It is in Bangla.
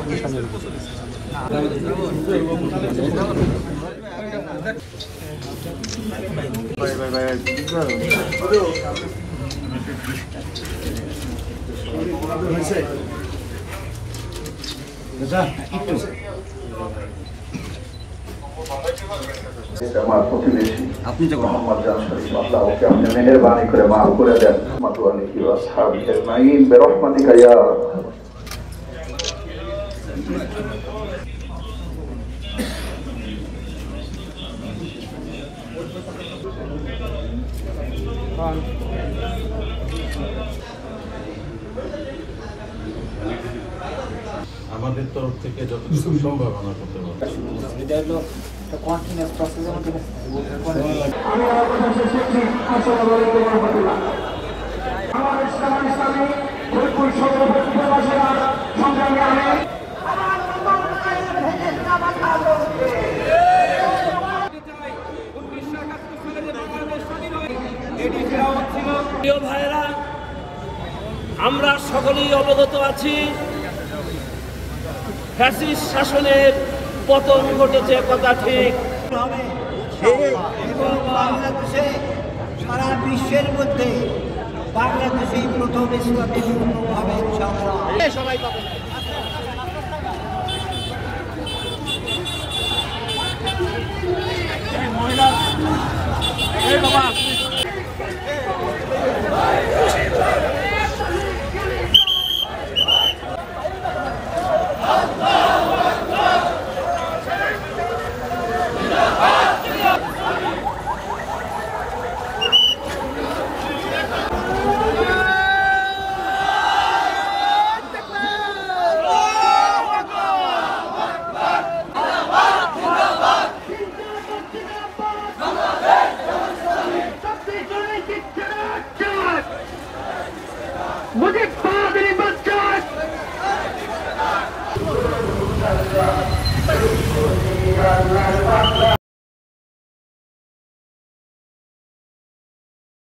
আমার প্রতিবেশী আপনি মোহাম্মদ জান শরীফ আল্লাহ ওকে আপনি মেহেরবানি করে মাফ করে দেন মাতু আলাইহি ওয়া আসহাবিহি আজমাইন বিরহমাতিকা ইয়া আমাদের তরফ থেকে যতটুকু সম্ভব আমরা করতে পারবো। এটা হলো কন্টিনিউয়াস প্রসেসের মধ্যে আমি আপনাদের শিক্ষি আসসালামু আলাইকুম ওয়া রাহমাতুল্লাহ। আমার ইসলামী ফরিদপুর সদর উপজেলার সংগ্রামী আমি প্রিয় ভাইয়েরা, আমরা সকলেই অবগত আছি ফ্যাসিস্ট শাসনের পতন ঘটেছে, কথা ঠিক। এবং বাংলাদেশে সারা বিশ্বের মধ্যে বাংলাদেশেই প্রথম ইসলামী পূর্ণভাবে সবাই मुझे पादरी बच्चा